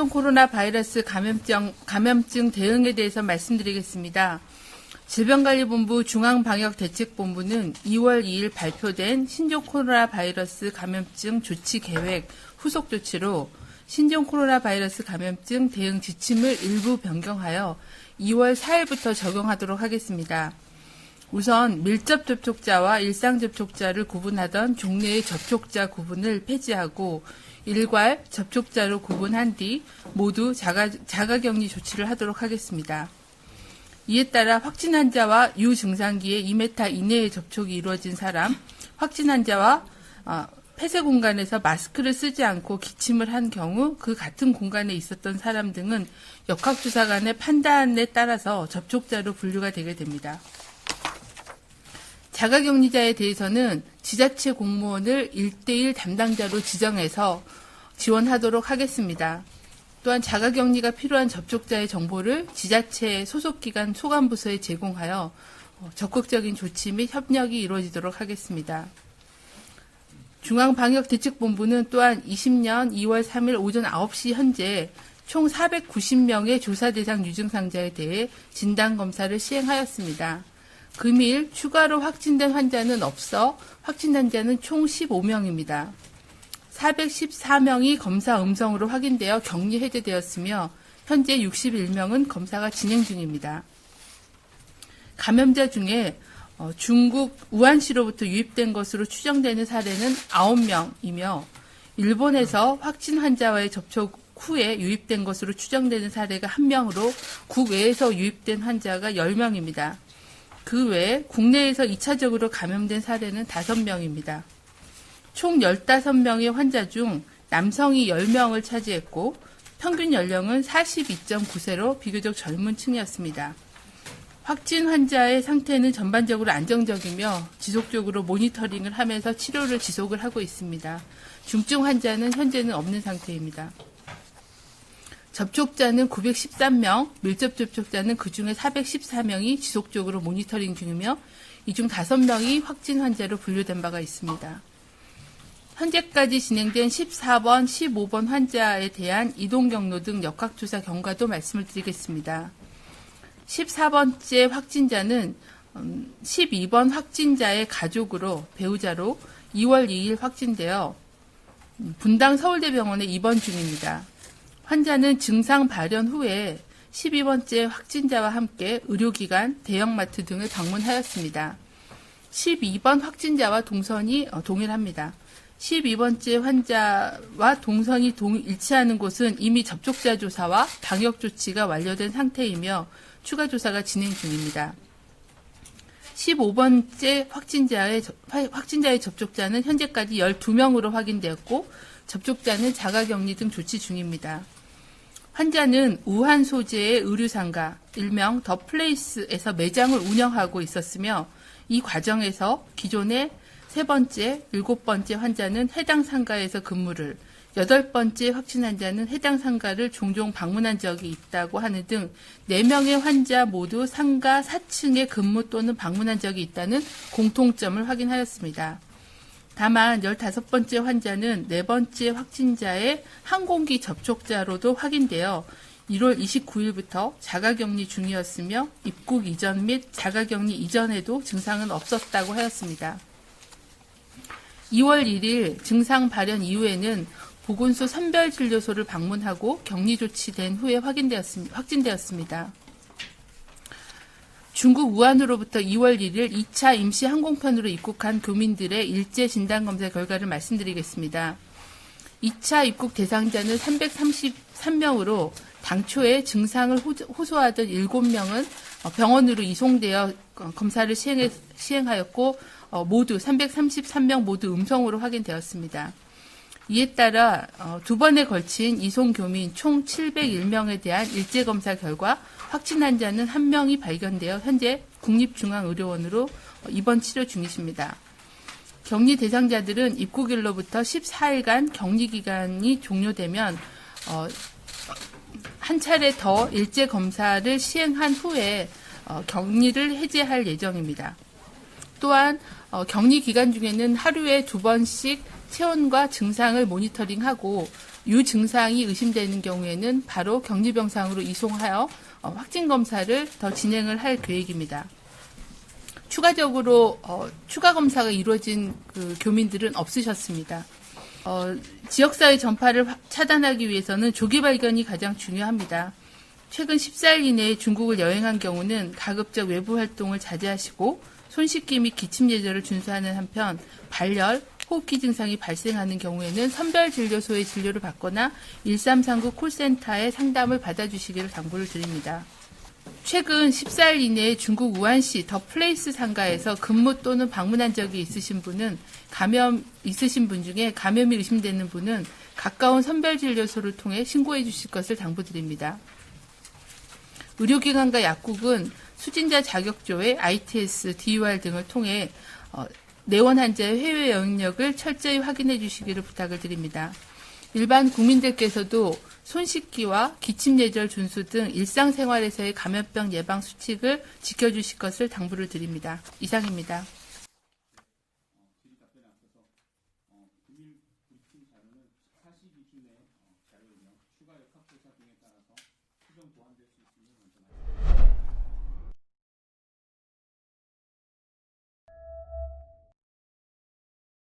신종 코로나 바이러스 감염증 대응에 대해서 말씀드리겠습니다. 질병관리본부 중앙방역대책본부는 2월 2일 발표된 신종 코로나 바이러스 감염증 조치 계획 후속 조치로 신종 코로나 바이러스 감염증 대응 지침을 일부 변경하여 2월 4일부터 적용하도록 하겠습니다. 우선 밀접 접촉자와 일상 접촉자를 구분하던 종래의 접촉자 구분을 폐지하고 일괄 접촉자로 구분한 뒤 모두 자가격리 조치를 하도록 하겠습니다. 이에 따라 확진 환자와 유증상기에 2m 이내의 접촉이 이루어진 사람, 확진 환자와 폐쇄 공간에서 마스크를 쓰지 않고 기침을 한 경우 그 같은 공간에 있었던 사람 등은 역학조사관의 판단에 따라서 접촉자로 분류가 되게 됩니다. 자가격리자에 대해서는 지자체 공무원을 1대1 담당자로 지정해서 지원하도록 하겠습니다. 또한 자가격리가 필요한 접촉자의 정보를 지자체 소속기관 소관부서에 제공하여 적극적인 조치 및 협력이 이루어지도록 하겠습니다. 중앙방역대책본부는 또한 20년 2월 3일 오전 9시 현재 총 490명의 조사 대상 유증상자에 대해 진단검사를 시행하였습니다. 금일 추가로 확진된 환자는 없어 확진 환자는 총 15명입니다. 414명이 검사 음성으로 확인되어 격리 해제되었으며 현재 61명은 검사가 진행 중입니다. 감염자 중에 중국 우한시로부터 유입된 것으로 추정되는 사례는 9명이며 일본에서 확진 환자와의 접촉 후에 유입된 것으로 추정되는 사례가 1명으로 국외에서 유입된 환자가 10명입니다. 그 외에 국내에서 2차적으로 감염된 사례는 5명입니다. 총 15명의 환자 중 남성이 10명을 차지했고 평균 연령은 42.9세로 비교적 젊은 층이었습니다. 확진 환자의 상태는 전반적으로 안정적이며 지속적으로 모니터링을 하면서 치료를 지속을 하고 있습니다. 중증 환자는 현재는 없는 상태입니다. 접촉자는 913명, 밀접 접촉자는 그중에 414명이 지속적으로 모니터링 중이며 이 중 5명이 확진 환자로 분류된 바가 있습니다. 현재까지 진행된 14번, 15번 환자에 대한 이동 경로 등 역학조사 경과도 말씀을 드리겠습니다. 14번째 확진자는 12번 확진자의 가족으로 배우자로 2월 2일 확진되어 분당 서울대병원에 입원 중입니다. 환자는 증상 발현 후에 12번째 확진자와 함께 의료기관, 대형마트 등을 방문하였습니다. 12번 확진자와 동선이 동일합니다. 12번째 환자와 동선이 일치하는 곳은 이미 접촉자 조사와 방역 조치가 완료된 상태이며 추가 조사가 진행 중입니다. 15번째 확진자의 접촉자는 현재까지 12명으로 확인되었고 접촉자는 자가격리 등 조치 중입니다. 환자는 우한 소재의 의류상가, 일명 더 플레이스에서 매장을 운영하고 있었으며 이 과정에서 기존의 3번째, 7번째 환자는 해당 상가에서 근무를, 8번째 확진 환자는 해당 상가를 종종 방문한 적이 있다고 하는 등 4명의 환자 모두 상가 4층에 근무 또는 방문한 적이 있다는 공통점을 확인하였습니다. 다만 15번째 환자는 4번째 확진자의 항공기 접촉자로도 확인되어 1월 29일부터 자가격리 중이었으며 입국 이전 및 자가격리 이전에도 증상은 없었다고 하였습니다. 2월 1일 증상 발현 이후에는 보건소 선별진료소를 방문하고 격리 조치된 후에 확진되었습니다. 중국 우한으로부터 2월 1일 2차 임시 항공편으로 입국한 교민들의 일제 진단검사 결과를 말씀드리겠습니다. 2차 입국 대상자는 333명으로 당초에 증상을 호소하던 7명은 병원으로 이송되어 검사를 시행하였고 모두 333명 모두 음성으로 확인되었습니다. 이에 따라 2번에 걸친 이송 교민 총 701명에 대한 일제검사 결과 확진 환자는 1명이 발견되어 현재 국립중앙의료원으로 입원 치료 중이십니다. 격리 대상자들은 입국일로부터 14일간 격리 기간이 종료되면 한 차례 더 일제검사를 시행한 후에 격리를 해제할 예정입니다. 또한 격리 기간 중에는 하루에 2번씩 체온과 증상을 모니터링하고 유증상이 의심되는 경우에는 바로 격리병상으로 이송하여 확진 검사를 더 진행을 할 계획입니다. 추가적으로 추가 검사가 이루어진 그 교민들은 없으셨습니다. 지역사회 전파를 차단하기 위해서는 조기 발견이 가장 중요합니다. 최근 14일 이내에 중국을 여행한 경우는 가급적 외부 활동을 자제하시고 손 씻기 및 기침 예절을 준수하는 한편 발열, 호흡기 증상이 발생하는 경우에는 선별진료소의 진료를 받거나 1339 콜센터의 상담을 받아주시기를 당부를 드립니다. 최근 14일 이내에 중국 우한시 더 플레이스 상가에서 근무 또는 방문한 적이 있으신 분은 있으신 분 중에 감염이 의심되는 분은 가까운 선별진료소를 통해 신고해 주실 것을 당부드립니다. 의료기관과 약국은 수진자 자격조회, ITS, DUR 등을 통해 내원 환자의 해외 여행력을 철저히 확인해 주시기를 부탁을 드립니다. 일반 국민들께서도 손 씻기와 기침 예절 준수 등 일상생활에서의 감염병 예방 수칙을 지켜주실 것을 당부를 드립니다. 이상입니다.